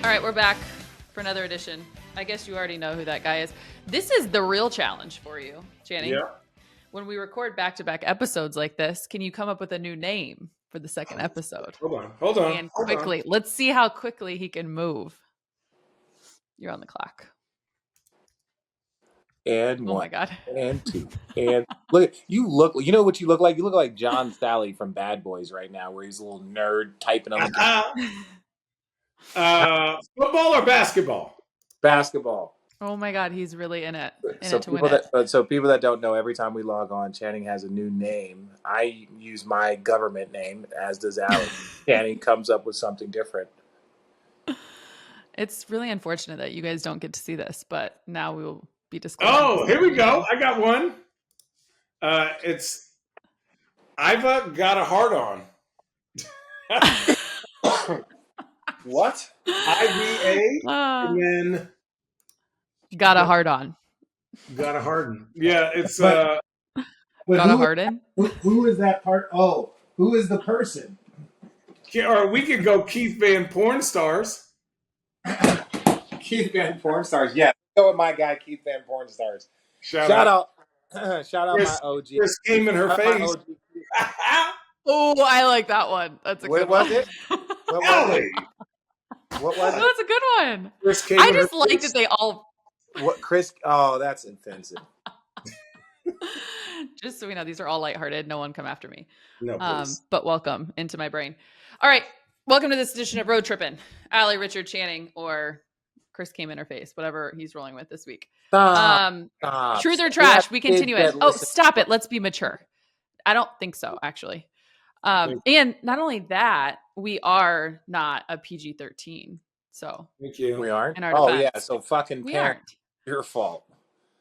All right, we're back for another edition. I guess you already know who that guy is. This is the real challenge for you, Channing. Yeah. When we record back-to-back episodes like this, can you come up with a new name for the second episode? Hold on. And quickly, let's see how quickly he can move. You're on the clock. And Oh one. my God. And two. And look, you know what you look like? You look like John Sally from Bad Boys right now, where he's a little nerd typing on the Football or basketball? basketball. Oh my God, he's really in it. So people that don't know, every time we log on, Channing has a new name. I use my government name, as does Allie. Channing comes up with something different. It's really unfortunate that you guys don't get to see this, but now we will be disclosing. Oh, here we go. I got one. It's I've got a heart on. What? IVA and then got a hard on. got a harden. Yeah, it's Got a harden. Who is that part? Oh, who is the person? or we could go Keith Van Porn Stars. Keith Van Porn Stars. Yeah, go with my guy Keith Van Porn Stars. Shout out my OG. Chris came in her face. Oh, I like that one. That's a good one. What was it? What was it? That's a good one. Chris came I in her just like face. that they all. What Chris? Oh, that's offensive. Just so we know, these are all lighthearted. No one come after me. No, please. But welcome into my brain. All right. Welcome to this edition of Road Trippin'. Allie, Richard, Channing, or Chris came in her face, whatever he's rolling with this week. Stop. Truth or trash? We kids continue that it. Oh, listen. stop it. Let's be mature. I don't think so, actually. And not only that, we are not a PG-13. So Thank you. We aren't. In our Oh defense. yeah. So fucking we parent, aren't. your fault.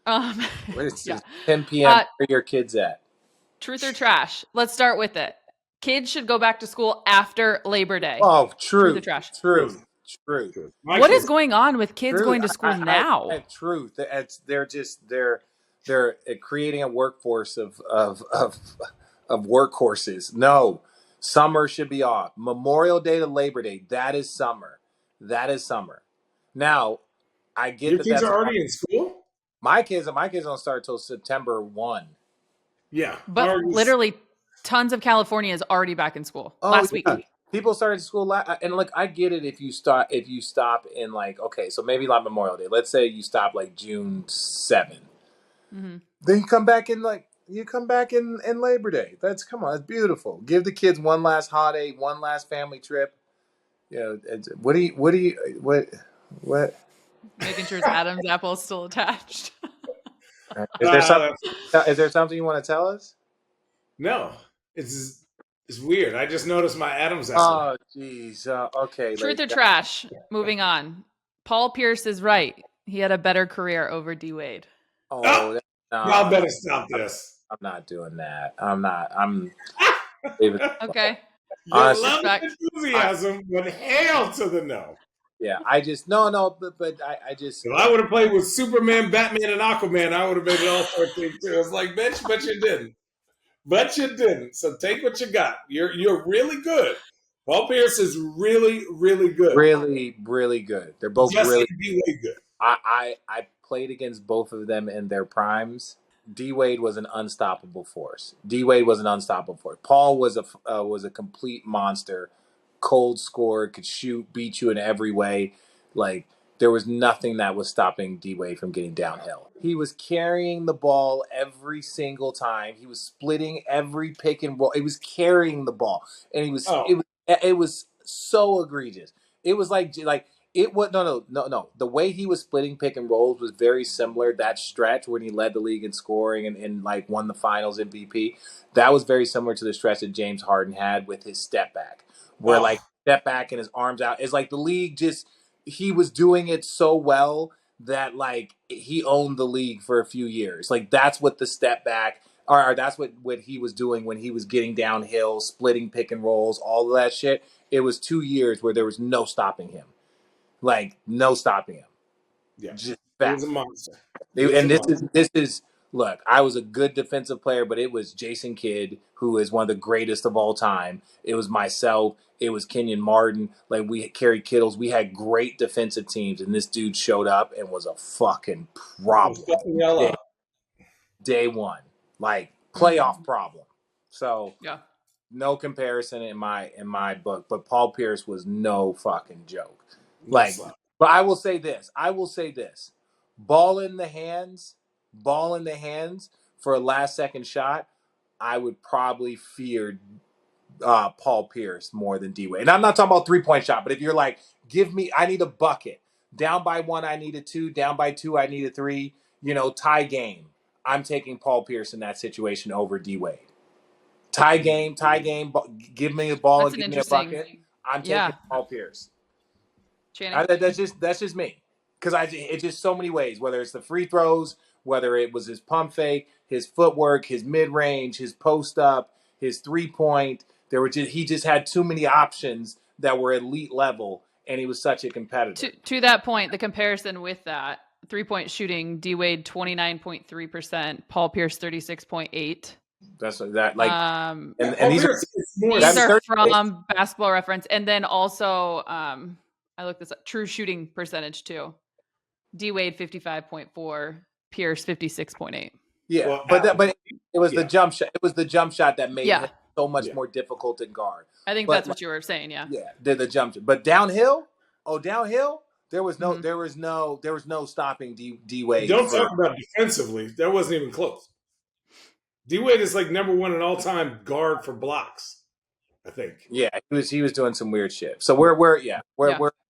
Where is Yeah. 10 p.m. Where your kids at? Truth or trash? Let's start with it. Kids should go back to school after Labor Day. Oh, true. Truth or trash? True. What is going on with kids going to school now? Truth. They're creating a workforce of workhorses. No, summer should be off. Memorial Day to Labor Day. That is summer. Now, I get Your that kids that's are already in school? my kids don't start till September 1. Yeah. But literally, tons of California is already back in school last week. People started school and like I get it if you stop in like, okay, so maybe like Memorial Day. Let's say you stop like June 7th. Mm-hmm. Then you come back in Labor Day. That's beautiful. Give the kids one last holiday, one last family trip. You know, what? Making sure his Adam's apple is still attached. Is there something you want to tell us? No, it's weird. I just noticed my Adam's apple. Oh, jeez. Okay. Truth or trash? Moving on. Paul Pierce is right. He had a better career over D Wade. Oh, y'all better stop this. I'm not doing that. I'm Okay. Love enthusiasm, but hell to the no. Yeah, I just but I just. If I would have played with Superman, Batman, and Aquaman, I would have made it all 14 too. I was like, bitch, but you didn't. So take what you got. You're really good. Paul Pierce is really, really good. Really, really good. They're both really good. I played against both of them in their primes. D Wade was an unstoppable force. Paul was a complete monster. Cold scorer, could shoot, beat you in every way. Like, there was nothing that was stopping D Wade from getting downhill. He was carrying the ball every single time. He was splitting every pick and roll. He was carrying the ball, and it was so egregious. It was like it was no. The way he was splitting pick and rolls was very similar. That stretch when he led the league in scoring and like won the Finals MVP, that was very similar to the stretch that James Harden had with his step back. Where like step back and his arms out. It's like the league he was doing it so well that like he owned the league for a few years. Like that's what the step back or that's what he was doing when he was getting downhill, splitting pick and rolls, all of that shit. It was 2 years where there was no stopping him. Like no stopping him. Yeah. Just he was a monster. This is look, I was a good defensive player, but it was Jason Kidd, who is one of the greatest of all time. It was myself. It was Kenyon Martin. Like, we had Kerry Kittles. We had great defensive teams, and this dude showed up and was a fucking problem. Day one. Like, playoff problem. So, Yeah. no comparison in my book. But Paul Pierce was no fucking joke. Like, but I will say this. Ball in the hands for a last second shot, I would probably fear Paul Pierce more than D-Wade. And I'm not talking about 3-point shot, but if you're like, I need a bucket. Down by 1, I need a 2. Down by 2, I need a 3. Tie game. I'm taking Paul Pierce in that situation over D-Wade. Tie game. Give me a ball and give me a bucket. I'm taking Paul Pierce. That's just me. Because it's just so many ways, whether it's the free throws, whether it was his pump fake, his footwork, his mid-range, his post-up, his 3-point. He just had too many options that were elite level, and he was such a competitor. To that point, the comparison with that, 3-point shooting, D-Wade 29.3%, Paul Pierce 36.8%. That's that like, and these are from Basketball Reference, and then also I looked this up, true shooting percentage too. D-Wade 55.4, Pierce 56.8. Yeah, well, but it was the jump shot. It was the jump shot that made it so much more difficult to guard. I think that's what you were saying. Yeah. Yeah, the jump shot. But downhill, there was no stopping D-Wade. Don't talk about defensively. That wasn't even close. D-Wade is like number 1 in all-time guard for blocks, I think. Yeah, he was doing some weird shit. So we're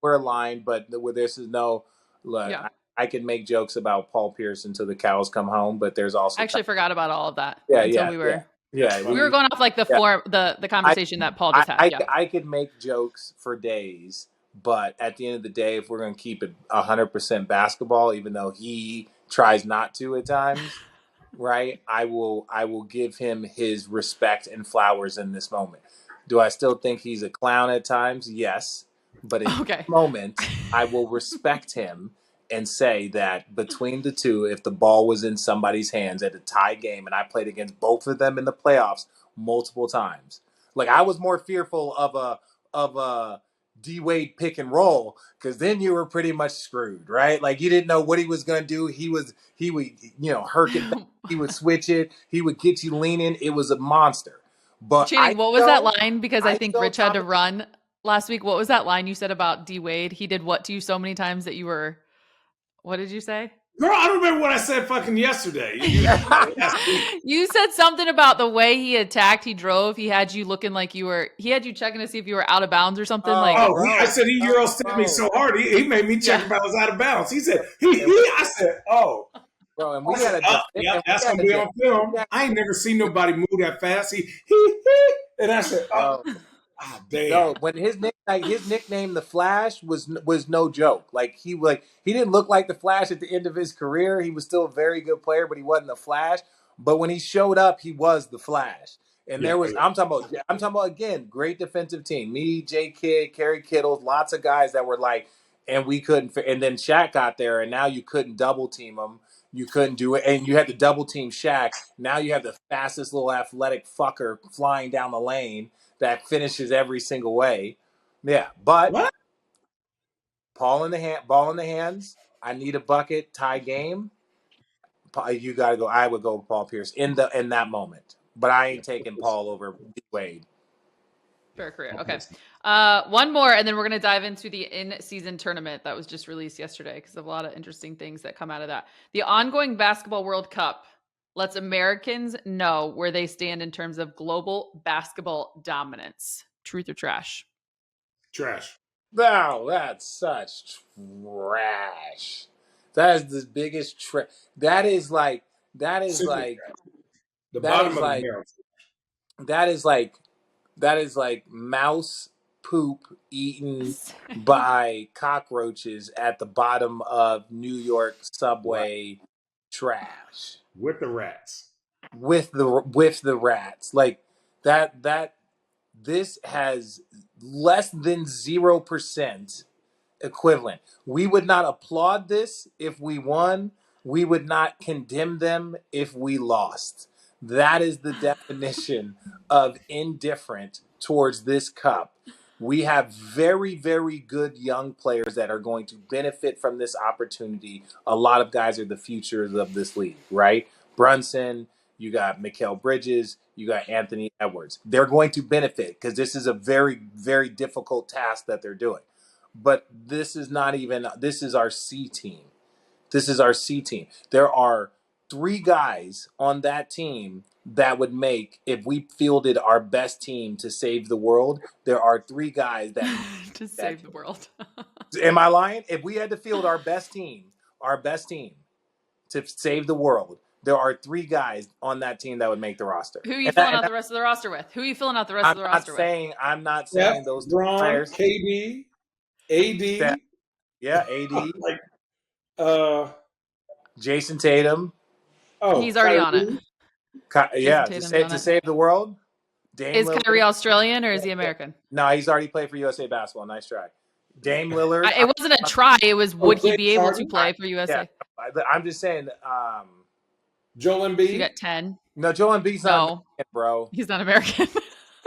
aligned, but this is no look. Yeah. I can make jokes about Paul Pierce until the cows come home, but there's also I actually forgot about all of that. Yeah, until we were going off like the conversation that Paul just had. I could make jokes for days, but at the end of the day, if we're going to keep it 100% basketball, even though he tries not to at times. Right, I will give him his respect and flowers in this moment. Do I still think he's a clown at times? Yes, but in this moment, I will respect him and say that between the two, if the ball was in somebody's hands at a tie game, and I played against both of them in the playoffs multiple times, like I was more fearful of a D-Wade pick and roll, because then you were pretty much screwed, right? Like you didn't know what he was going to do. He would herk it back. He would switch it. He would get you leaning. It was a monster. But Channing, what was that line? Because I think Rich had to run last week. What was that line you said about D-Wade? He did what to you so many times that you were, what did you say? Girl, I don't remember what I said fucking yesterday. You said something about the way he attacked, he drove. He had you looking like he had you checking to see if you were out of bounds or something. I said he Euro stepped me so hard. He made me check if I was out of bounds. He said, I said, oh. Bro, and we had that's going to be on film. I ain't never seen nobody move that fast. And I said, oh. Oh, damn. No, when his nickname The Flash was no joke. Like he didn't look like the Flash at the end of his career. He was still a very good player, but he wasn't the Flash. But when he showed up, he was the Flash. And I'm talking about again, great defensive team. Me, J Kidd, Kerry Kittles, lots of guys that were like, and we couldn't. And then Shaq got there, and now you couldn't double team him. You couldn't do it, and you had to double team Shaq. Now you have the fastest little athletic fucker flying down the lane that finishes every single way. Yeah, but what? Ball in the hands. I need a bucket. Tie game. You got to go. I would go with Paul Pierce in that moment, but I ain't taking Paul over Wade. Fair career. Okay. One more, and then we're going to dive into the in-season tournament that was just released yesterday because of a lot of interesting things that come out of that. The ongoing Basketball World Cup lets Americans know where they stand in terms of global basketball dominance. Truth or trash? Trash. No, that's such trash. That is the biggest trash. That is like the bottom of the barrel. That is like mouse poop eaten by cockroaches at the bottom of New York subway trash. With the rats. With the rats. Like that this has less than 0% equivalent. We would not applaud this if we won, we would not condemn them if we lost. That is the definition of indifferent towards this cup. We have very, very good young players that are going to benefit from this opportunity. A lot of guys are the futures of this league, right? Brunson, you got Mikal Bridges, you got Anthony Edwards. They're going to benefit because this is a very, very difficult task that they're doing. But this is our C team. This is our C team. There are 3 guys on that team that would make, if we fielded our best team to save the world, there are 3 guys that to save the world. Am I lying? If we had to field our best team to save the world, there are 3 guys on that team that would make the roster. Who are you filling out the rest of the roster with? Who are you filling out the rest of the roster with? I'm not saying those players. KD, AD. Yeah, AD. Like, Jason Tatum. Oh, he's already on it. To save the world. Dame Is Lillard. Kyrie Australian or is he American? No, he's already played for USA Basketball. Nice try. Dame Lillard. It wasn't a try. It was would he be able to play for USA? Yeah, I'm just saying. Joel Embiid. You got 10. No, Joel Embiid's not American, bro. He's not American.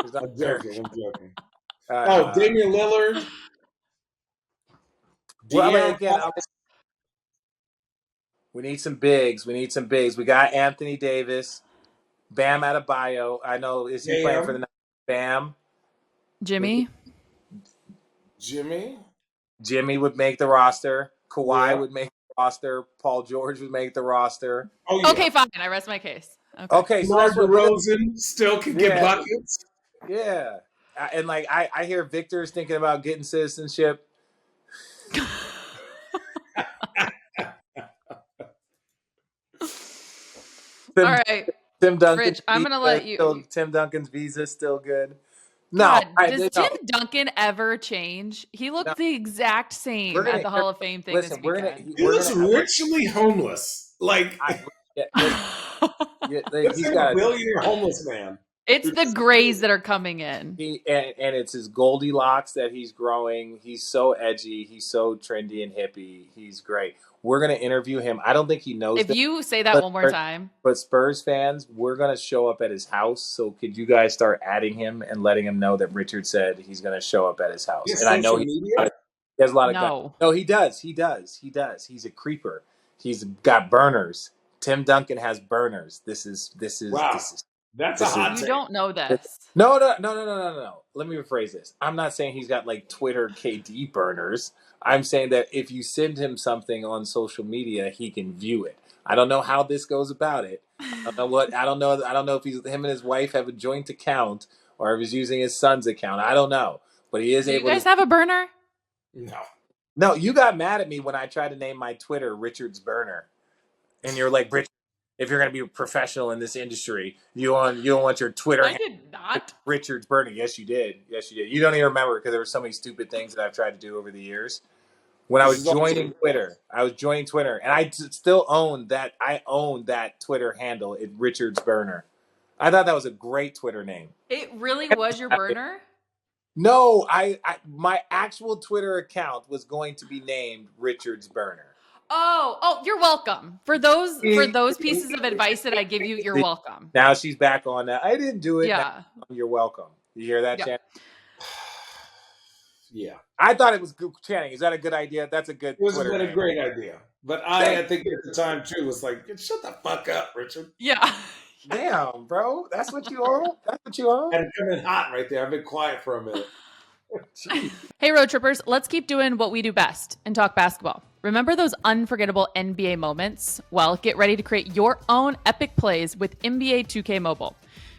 He's not I'm joking. American. Damian Lillard. We need some bigs. We got Anthony Davis, Bam Adebayo. I know, is he playing for the Bam? Jimmy would make the roster. Kawhi would make the roster. Paul George would make the roster. Oh, yeah. Okay, fine. I rest my case. Okay, so DeRozan still can get buckets. Yeah. And like I hear Victor's thinking about getting citizenship. All right, Tim Duncan. Rich, I'm gonna let you. Tim Duncan's visa still good. No, God, does Tim Duncan ever change? He looked the exact same at the Hall of Fame thing. Listen, he looks ritually homeless. Like he's got a billionaire homeless man. It's the grays that are coming in. And it's his Goldilocks that he's growing. He's so edgy. He's so trendy and hippie. He's great. We're going to interview him. I don't think he knows. If you say that one more time. But Spurs fans, we're going to show up at his house. So could you guys start adding him and letting him know that Richard said he's going to show up at his house? And I know he has a lot of guys. No, he does. He's a creeper. He's got burners. Tim Duncan has burners. This is wow. That's a hot take. You don't know this. No. Let me rephrase this. I'm not saying he's got like Twitter KD burners. I'm saying that if you send him something on social media, he can view it. I don't know how this goes about it. I don't know if him and his wife have a joint account or if he's using his son's account. I don't know. But he is able to. You guys have a burner? No, you got mad at me when I tried to name my Twitter Richard's Burner. And you're like, Richard, if you're going to be a professional in this industry, you don't want your Twitter. I did not. Richard's Burner. Yes, you did. You don't even remember because there were so many stupid things that I've tried to do over the years. When I was joining Twitter, and I still own that. I own that Twitter handle. It's Richard's Burner. I thought that was a great Twitter name. It really was your burner? No, my actual Twitter account was going to be named Richard's Burner. Oh, you're welcome. For those pieces of advice that I give you, you're welcome. Now she's back on that. I didn't do it. Yeah. You're welcome. You hear that, Channing? Yeah. I thought it was good. Channing, is that a good idea? That's a good Twitter name. A great idea. But I think at the time, too, was like, shut the fuck up, Richard. Yeah. Damn, bro. That's what you own? And it come in hot right there. I've been quiet for a minute. Hey, road trippers, let's keep doing what we do best and talk basketball. Remember those unforgettable NBA moments? Well, get ready to create your own epic plays with NBA 2K Mobile.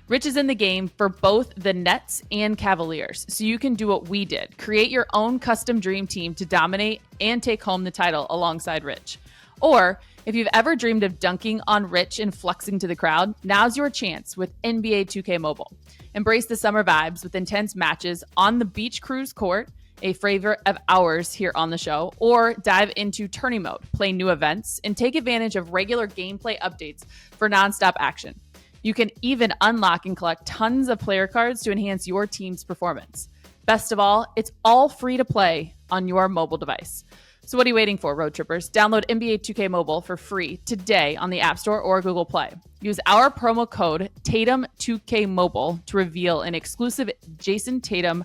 Rich is in the game for both the Nets and Cavaliers, so you can do what we did. Create your own custom dream team to dominate and take home the title alongside Rich. Or, if you've ever dreamed of dunking on Rich and flexing to the crowd, now's your chance with NBA 2K Mobile. Embrace the summer vibes with intense matches on the Beach Cruise Court, a favorite of ours here on the show, or dive into tourney mode, play new events, and take advantage of regular gameplay updates for nonstop action. You can even unlock and collect tons of player cards to enhance your team's performance. Best of all, it's all free to play on your mobile device. So what are you waiting for, road trippers? Download NBA 2K Mobile for free today on the App Store or Google Play. Use our promo code Tatum2K Mobile to reveal an exclusive Jason Tatum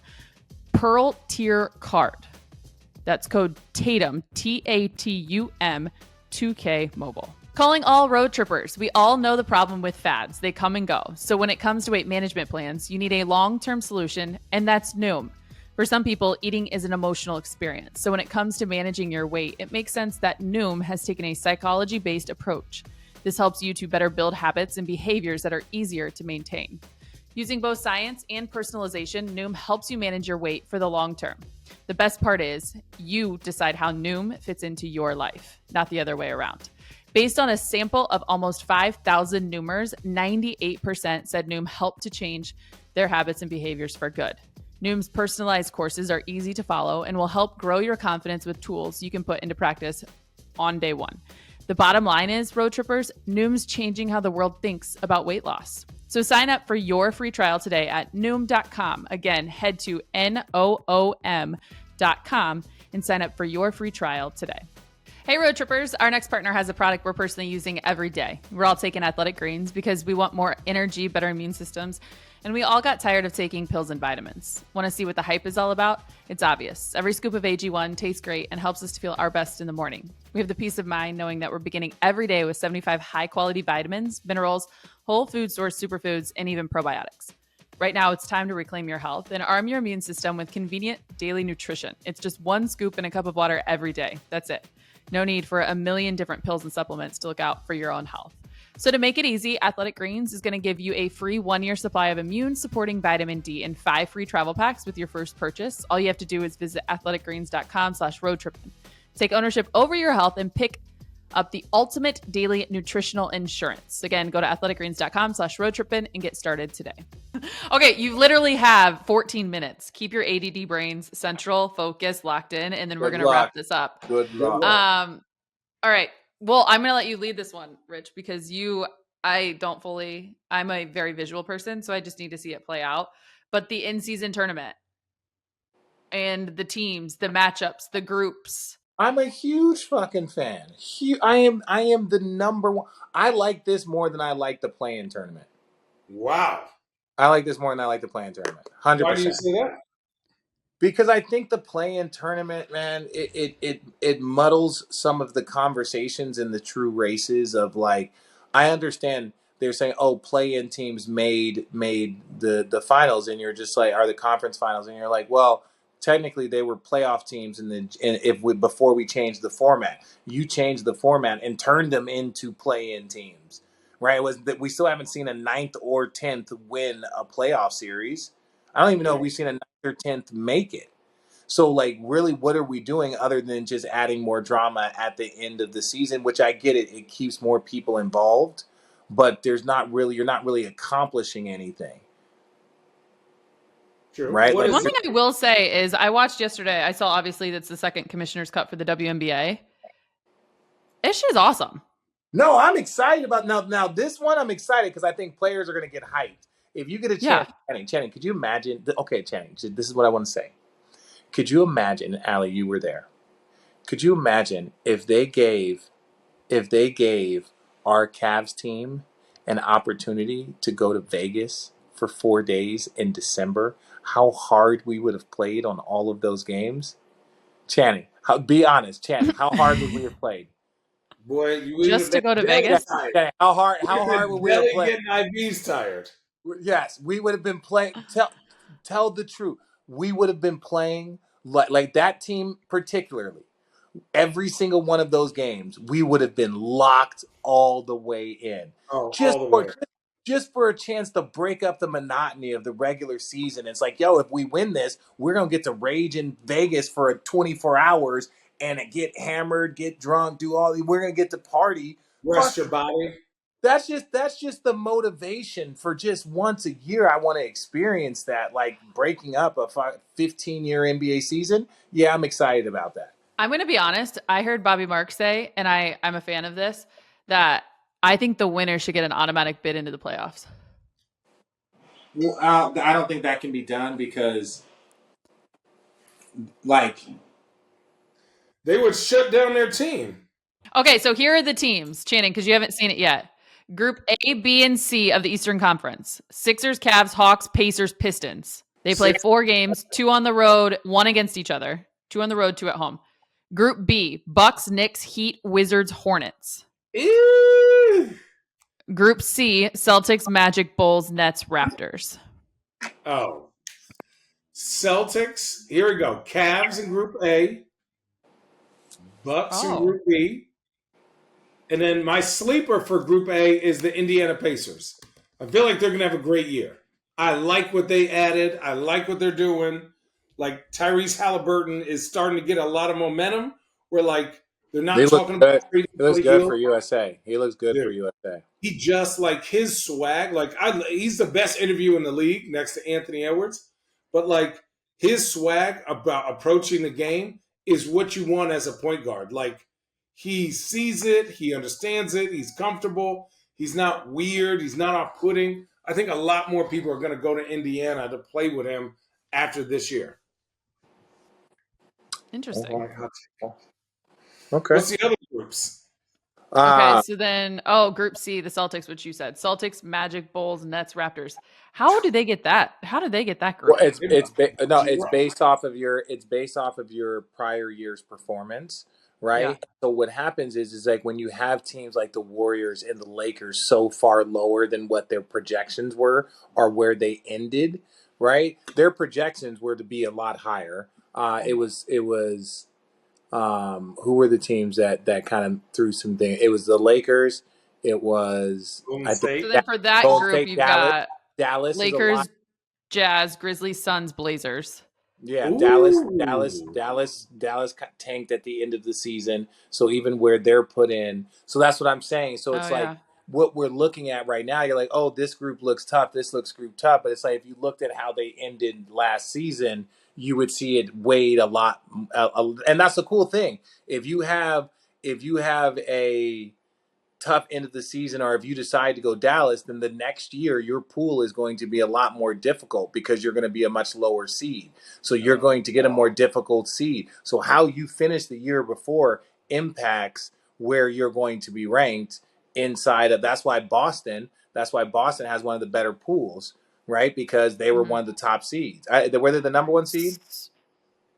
Pearl Tier card. That's code Tatum, Tatum, 2K Mobile. Calling all road trippers. We all know the problem with fads. They come and go. So when it comes to weight management plans, you need a long-term solution, and that's Noom. For some people, eating is an emotional experience. So when it comes to managing your weight, it makes sense that Noom has taken a psychology-based approach. This helps you to better build habits and behaviors that are easier to maintain. Using both science and personalization, Noom helps you manage your weight for the long term. The best part is you decide how Noom fits into your life, not the other way around. Based on a sample of almost 5,000 Noomers, 98% said Noom helped to change their habits and behaviors for good. Noom's personalized courses are easy to follow and will help grow your confidence with tools you can put into practice on day one. The bottom line is, road trippers, Noom's changing how the world thinks about weight loss. So sign up for your free trial today at Noom.com. Again, head to Noom.com and sign up for your free trial today. Hey, road trippers, our next partner has a product we're personally using every day. We're all taking Athletic Greens because we want more energy, better immune systems, and we all got tired of taking pills and vitamins. Want to see what the hype is all about? It's obvious. Every scoop of AG1 tastes great and helps us to feel our best in the morning. We have the peace of mind knowing that we're beginning every day with 75 high-quality vitamins, minerals, whole food source superfoods, and even probiotics. Right now, it's time to reclaim your health and arm your immune system with convenient daily nutrition. It's just one scoop in a cup of water every day. That's it. No need for a million different pills and supplements to look out for your own health. So to make it easy, Athletic Greens is going to give you a free 1-year supply of immune-supporting vitamin D and 5 free travel packs with your first purchase. All you have to do is visit athleticgreens.com/roadtrippin. Take ownership over your health and pick up the ultimate daily nutritional insurance. Again, go to athleticgreens.com/roadtrippin and get started today. Okay, you literally have 14 minutes. Keep your ADD brains central, focused, locked in, and then we're going to wrap this up. Good luck. All right. Well, I'm going to let you lead this one, Rich, because I'm a very visual person, so I just need to see it play out. But the in-season tournament and the teams, the matchups, the groups. I'm a huge fucking fan. I am the number one. I like this more than I like the play-in tournament. Wow. I like this more than I like the play-in tournament. 100%. Why do you say that? Because I think the play-in tournament, man, it muddles some of the conversations in the true races of, like, I understand they're saying, oh, play-in teams made the finals, and you're just like, are the conference finals, and you're like, well, technically they were playoff teams, before we changed the format, you changed the format and turned them into play-in teams, right? It was that we still haven't seen a 9th or 10th win a playoff series. I don't even know if we've seen a 9th or 10th make it. So, like, really, what are we doing other than just adding more drama at the end of the season? Which I get it; it keeps more people involved, but you're not really accomplishing anything. True. Right? One thing I will say is I watched yesterday. I saw, obviously, that's the second Commissioner's Cup for the WNBA. This shit's awesome. No, I'm excited about now this one. I'm excited because I think players are going to get hyped. If you get a chance, Channing, could you imagine? Okay, Channing, this is what I want to say. Could you imagine, Allie, you were there. Could you imagine if they gave our Cavs team an opportunity to go to Vegas for 4 days in December, how hard we would have played on all of those games? Channing, be honest, Channing, how hard would we have played? Boy, just to go to Vegas? Channing, how hard would we have played? Getting IVs tired. Yes, we would have been playing. Tell the truth. We would have been playing like that team particularly. Every single one of those games, we would have been locked all the way in. Oh, all the way. Just for a chance to break up the monotony of the regular season. It's like, yo, if we win this, we're going to get to rage in Vegas for 24 hours and get hammered, get drunk, we're going to get to party. Rest your body. That's just the motivation for just once a year. I want to experience that, like breaking up a 15-year NBA season. Yeah, I'm excited about that. I'm going to be honest. I heard Bobby Marks say, and I'm a fan of this, that I think the winner should get an automatic bid into the playoffs. Well, I don't think that can be done because, like, They would shut down their team. Okay, so here are the teams, Channing, because you haven't seen it yet. Group A, B, and C of the Eastern Conference. Sixers, Cavs, Hawks, Pacers, Pistons. They play 4 games, 2 on the road, 1 against each other. 2 on the road, 2 at home. Group B, Bucks, Knicks, Heat, Wizards, Hornets. Ew. Group C, Celtics, Magic, Bulls, Nets, Raptors. Oh. Celtics. Here we go. Cavs in Group A. Bucks in Group B. And then my sleeper for Group A is the Indiana Pacers. I feel like they're going to have a great year. I like what they added. I like what they're doing. Like Tyrese Halliburton is starting to get a lot of momentum. Where like they're not talking about. He looks good for USA. He looks good for USA. He just like his swag. Like he's the best interview in the league next to Anthony Edwards. But like his swag about approaching the game is what you want as a point guard. Like he sees it, he understands it, he's comfortable, he's not weird, he's not off-putting. I think a lot more people are going to go to Indiana to play with him after this year. Interesting. Okay. What's the other groups? Okay, so then, Group C, the Celtics, which you said. Celtics, Magic, Bulls, Nets, Raptors. How did they get that? How did they get that group? Well, it's based off of your prior year's performance, right? Yeah. So what happens is like when you have teams like the Warriors and the Lakers so far lower than what their projections were or where they ended, right? Their projections were to be a lot higher. It was who were the teams that kind of threw some things? It was the Lakers. It was Golden State. So then for that Golden group, State, you've Dallas. got Dallas, Lakers, Jazz, Grizzlies, Suns, Blazers. Yeah, Ooh. Dallas tanked at the end of the season. So even where they're put in, so that's what I'm saying. So it's what we're looking at right now. You're like, oh, this group looks tough. This looks group tough. But it's like if you looked at how they ended last season, you would see it weighed a lot. And that's the cool thing. If you have a tough end of the season, or if you decide to go Dallas, then the next year your pool is going to be a lot more difficult because you're going to be a much lower seed. So you're going to get a more difficult seed. So how you finish the year before impacts where you're going to be ranked inside of. That's why Boston has one of the better pools, right? Because they were one of the top seeds. Were they the number 1 seed?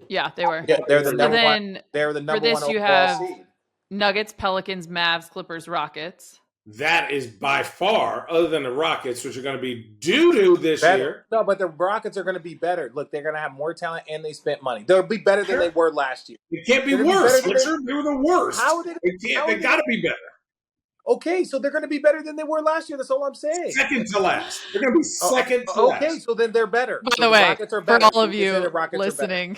Yeah, they were. Yeah, they're the number then, 1. They're the number for this, 1 you overall have seed. Nuggets, Pelicans, Mavs, Clippers, Rockets. That is by far, other than the Rockets, which are going to be doo-doo this year. No, but the Rockets are going to be better. Look, they're going to have more talent, and they spent money. They'll be better than they were last year. It can't be worse. They were the worst. They got to be better. Okay, so they're going to be better than they were last year. That's all I'm saying. Second to last. They're going to be second to last. Okay, so then they're better. By the way, Rockets are better. for all of you listening.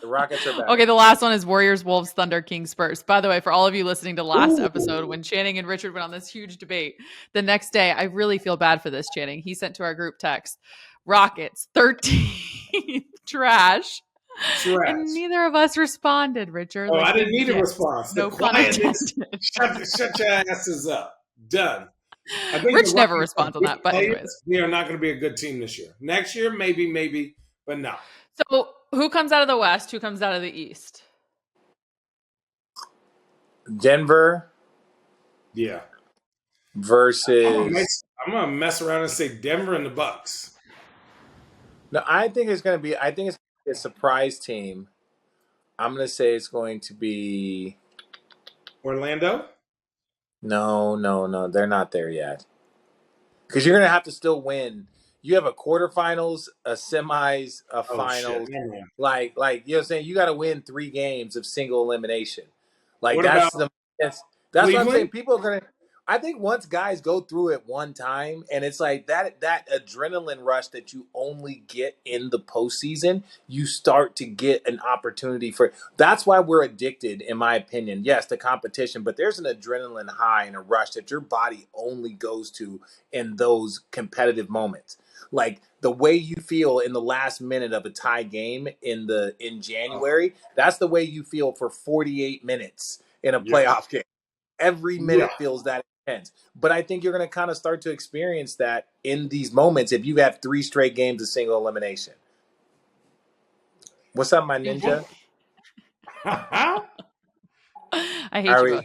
The Rockets are better. Okay, the last one is Warriors, Wolves, Thunder, Kings, Spurs. By the way, for all of you listening to last episode when Channing and Richard went on this huge debate, the next day, I really feel bad for this, Channing. He sent to our group text, Rockets, 13, trash. And neither of us responded, Richard. I didn't need a response. No pun intended. Shut your asses up. Done. I think Rich never responds on that, but anyways. We are not going to be a good team this year. Next year, maybe, but no. So who comes out of the West? Who comes out of the East? Denver. Yeah. Versus. I'm going to mess around and say Denver and the Bucks. No, I think it's a surprise team. I'm going to say it's going to be Orlando? No. They're not there yet. Because you're going to have to still win. You have a quarterfinals, a semis, a finals. Shit. Like you know what I'm saying? You got to win 3 games of single elimination. Like that's what I'm saying. People are going to. I think once guys go through it one time, and it's like that adrenaline rush that you only get in the postseason, you start to get an opportunity for. That's why we're addicted, in my opinion. Yes, the competition, but there's an adrenaline high and a rush that your body only goes to in those competitive moments. Like the way you feel in the last minute of a tie game in January, that's the way you feel for 48 minutes in a playoff game. Every minute feels that intense. But I think you're going to kind of start to experience that in these moments if you have 3 straight games of single elimination. What's up, my ninja? I hate you both.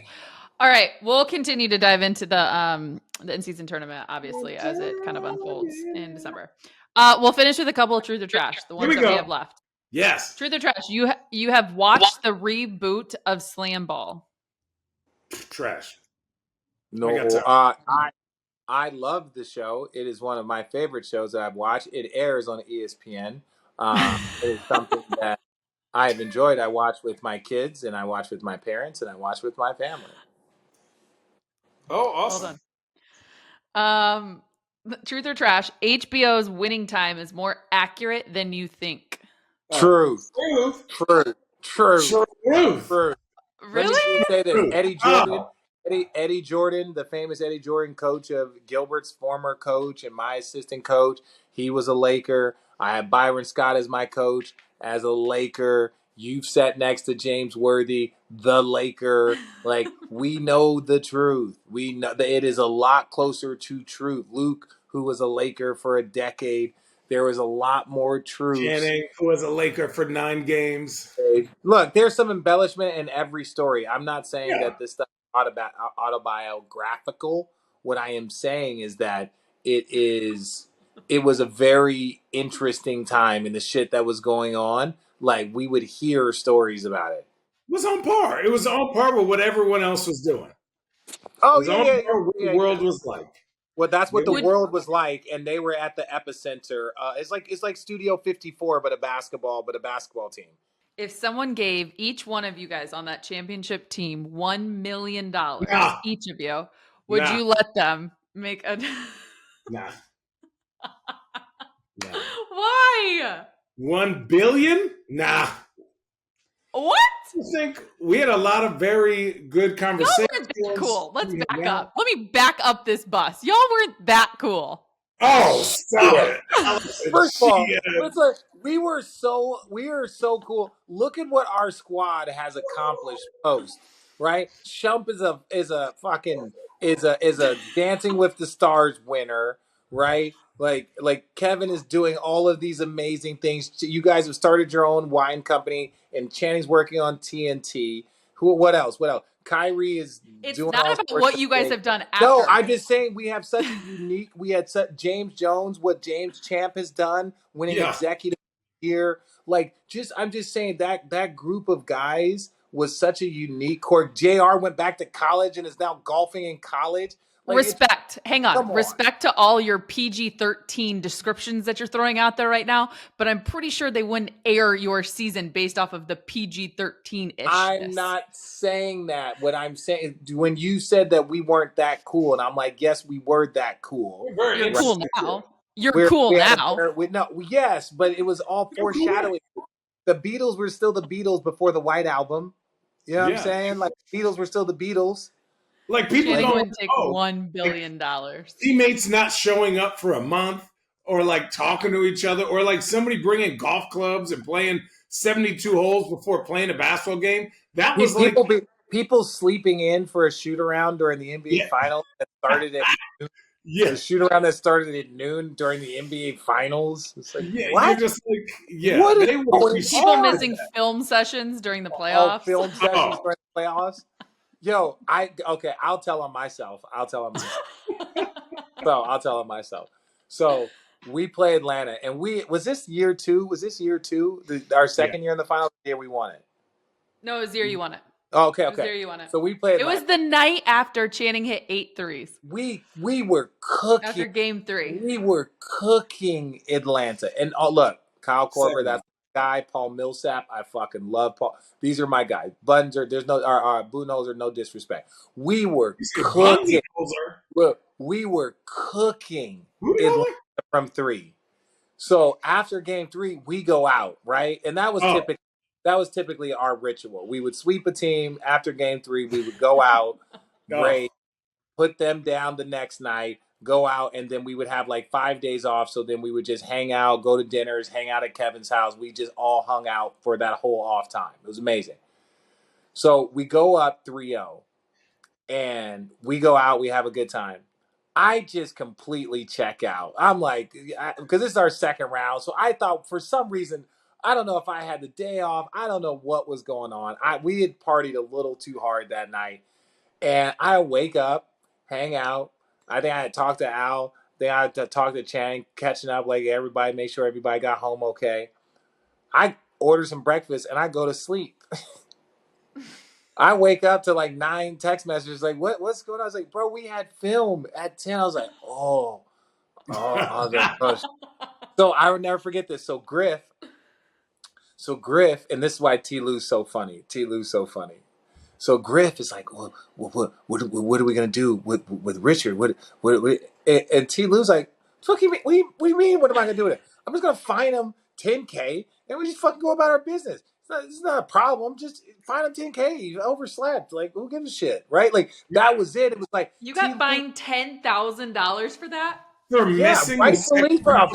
All right, we'll continue to dive into the in-season tournament, obviously, as it kind of unfolds in December. We'll finish with a couple of truth or trash, the ones that we have left. Yes. Truth or trash? You have watched the reboot of Slam Ball. Trash. No, I love the show. It is one of my favorite shows that I've watched. It airs on ESPN. It is something that I've enjoyed. I watch with my kids, and I watch with my parents, and I watch with my family. Oh, awesome. Hold on. Truth or trash? HBO's winning time is more accurate than you think. Truth. Truth. Really? Let me just say this: Eddie Jordan, the famous Eddie Jordan, coach of Gilbert's former coach and my assistant coach, he was a Laker. I have Byron Scott as my coach, as a Laker. You've sat next to James Worthy, the Laker. Like, we know the truth. We know that it is a lot closer to truth. Luke, who was a Laker for a decade, there was a lot more truth. Channing, who was a Laker for 9 games. Look, there's some embellishment in every story. I'm not saying that this stuff is autobiographical. What I am saying is that it was a very interesting time in the shit that was going on. Like, we would hear stories about it. It was on par. It was on par with what everyone else was doing. Oh, it was on par with what the world was like. Well, that's what the world was like, and they were at the epicenter. It's like Studio 54, but a basketball team. If someone gave each one of you guys on that championship team $1 million, each of you, would you let them make a? Nah. Why? 1 billion? Nah. What? I think we had a lot of very good conversations. Y'all weren't that cool. Let's back up. Let me back up this bus. Y'all weren't that cool. Oh, stop it. First of all, we were so cool. Look at what our squad has accomplished post, right? Shump is a Dancing with the Stars winner, right? Like Kevin is doing all of these amazing things. You guys have started your own wine company, and Channing's working on TNT. What else? Kyrie is doing. It's not about what you guys have done after. No, I'm just saying we have such a unique. We had James Jones, what James Champ has done, winning executive year. I'm just saying that group of guys was such a unique core. JR went back to college and is now golfing in college. Respect. Hang on. Respect to all your PG-13 descriptions that you're throwing out there right now, but I'm pretty sure they wouldn't air your season based off of the PG-13-ish. I'm not saying that. What I'm saying, when you said that we weren't that cool, and I'm like, yes, we were that cool. You're cool now. You're cool now. Yes, but it was all foreshadowing. The Beatles were still the Beatles before the White Album. You know what I'm saying? Like, the Beatles were still the Beatles. Like, people don't take $1 billion. Teammates not showing up for a month, or like talking to each other, or like somebody bringing golf clubs and playing 72 holes before playing a basketball game. That was people sleeping in for a shoot around during the NBA Finals that started at noon. The shoot around that started at noon during the NBA Finals. It's like, what? You're just like, what they were people missing film sessions during the playoffs. Film sessions during the playoffs. Yo, I'll tell on myself. So we play Atlanta, and was this year 2? Our second year in the finals, the year we won it? No, it was the year you won it. Oh, okay. It was the year you won it. So we played Atlanta. It was the night after Channing hit 8 threes. We were cooking. After game 3. We were cooking Atlanta. And look, Kyle Korver, that's guy. Paul Millsap, I fucking love Paul. These are my guys. There's no Budenholzer, no disrespect. We were cooking. Look, we were cooking Atlanta from 3. So after game 3, we go out, right? And that was typically our ritual. We would sweep a team after game 3. We would go out, great, put them down the next night, go out, and then we would have like 5 days off. So then we would just hang out, go to dinners, hang out at Kevin's house. We just all hung out for that whole off time. It was amazing. So we go up 3-0, and we go out. We have a good time. I just completely check out. I'm like, because this is our second round. So I thought for some reason I don't know if I had the day off. I don't know what was going on. We had partied a little too hard that night. And I wake up, hang out. I think I had talked to Al. Then I had to talk to Chang, catching up, like everybody, make sure everybody got home okay. I order some breakfast and I go to sleep. I wake up to like 9 text messages, like, what's going on? I was like, bro, we had film at 10. I was like, oh, gosh. So I would never forget this. So Griff, and this is why T. Lou's so funny. So Griff is like, well, what are we gonna do with Richard? And T. Lou's like, what do you mean? What am I gonna do with it? I'm just gonna fine him $10K and we just fucking go about our business. It's not a problem. Just fine him $10K. You overslept. Like, who gives a shit, right? Like that was it. It was like you got fined $10,000 for that. For missing rightfully for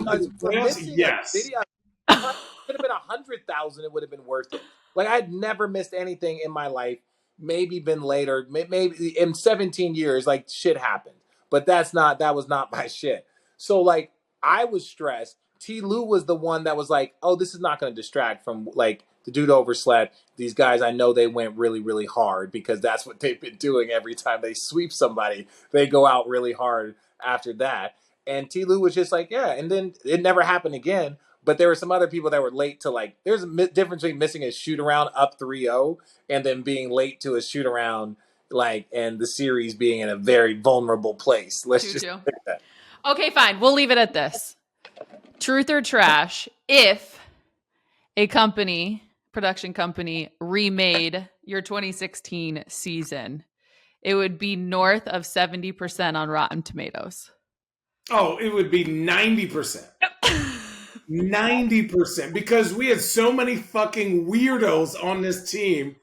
missing yes. Video. It could have been 100,000. It would have been worth it. Like I'd never missed anything in my life. Maybe been later. Maybe in 17 years, like shit happened. But that was not my shit. So like I was stressed. T. Lou was the one that was like, oh, this is not going to distract from like the dude overslept. These guys, I know they went really, really hard because that's what they've been doing every time they sweep somebody. They go out really hard after that. And T. Lou was just like, yeah. And then it never happened again. But there were some other people that were late to like, there's a difference between missing a shoot around up 3-0 and then being late to a shoot around, like, and the series being in a very vulnerable place. Let's just say that. Okay, fine. We'll leave it at this. Truth or trash, if a production company remade your 2016 season, it would be north of 70% on Rotten Tomatoes. Oh, it would be 90%. 90%. Because we had so many fucking weirdos on this team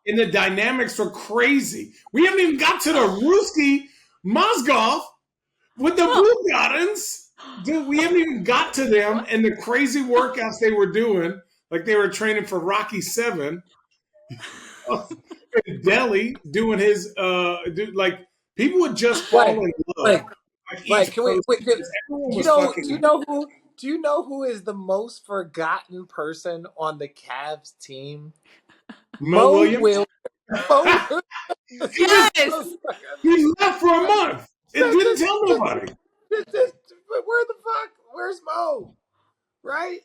and the dynamics were crazy. We haven't even got to the Ruski Mozgov with the Blue Gardens. Dude, we haven't even got to them and the crazy workouts they were doing, like they were training for Rocky 7. In Delhi doing his like people would just fall in love. Can we? Do you know who is the most forgotten person on the Cavs team? Mo Williams. Yes, he left for a month. It didn't tell nobody. But where the fuck? Where's Mo? Right?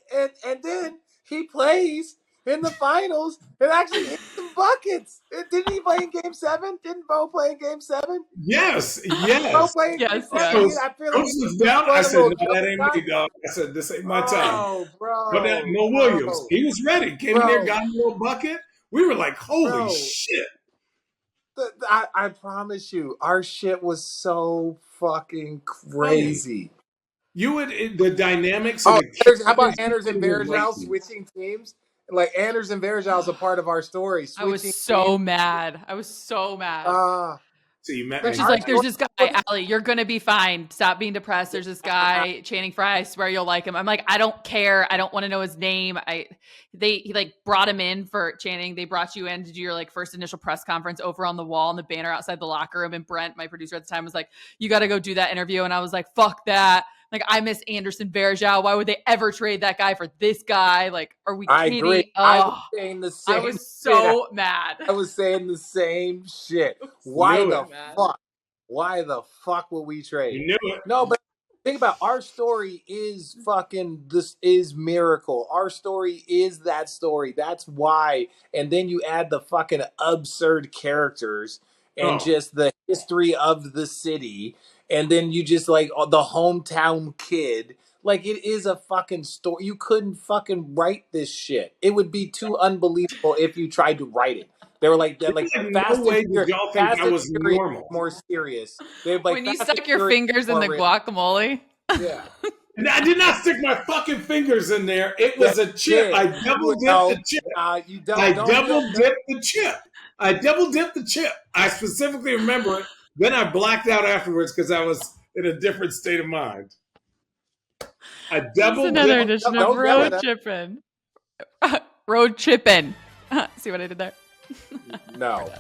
And then he plays in the finals and actually hit some buckets. Didn't he play in Game 7? Didn't Mo play in Game 7? Yes. Mo played in Game 7. I feel like I said, no, that ain't me, dog. I said, this ain't my time. Oh, bro. But that Mo Williams, he was ready. Came in there, got a little bucket. We were like, holy shit. I promise you, our shit was so fucking crazy. The dynamics. How about Anders and Varejao switching teams? Like Anders and Varejao is a part of our story. I was so mad. So you met Rich me. is like, there's this guy, Allie, you're going to be fine. Stop being depressed. There's this guy, Channing Frye. I swear you'll like him. I'm like, I don't care. I don't want to know his name. He like brought him in for Channing. They brought you in to do your like first initial press conference over on the wall and the banner outside the locker room. And Brent, my producer at the time, was like, you got to go do that interview. And I was like, fuck that. Like, I miss Anderson Varejao. Why would they ever trade that guy for this guy? Like, are we kidding? I agree. I was saying the same I was so mad. I was saying the same shit. Why the fuck will we trade? You knew it. No, but think about our story is this is Miracle. Our story is that story. That's why. And then you add the fucking absurd characters and just the history of the city. And then you just like the hometown kid. Like it is a fucking story. You couldn't fucking write this shit. It would be too unbelievable if you tried to write it. They were like Fast and was normal. More serious. They like when you stuck your fingers in the guacamole. Yeah. And I did not stick my fucking fingers in there. It was a chip. I double dipped the chip. I double dipped the chip. I specifically remember it. Then I blacked out afterwards because I was in a different state of mind. I double dipped. Another edition of Road Trippin'. Road Trippin'. See what I did there? No.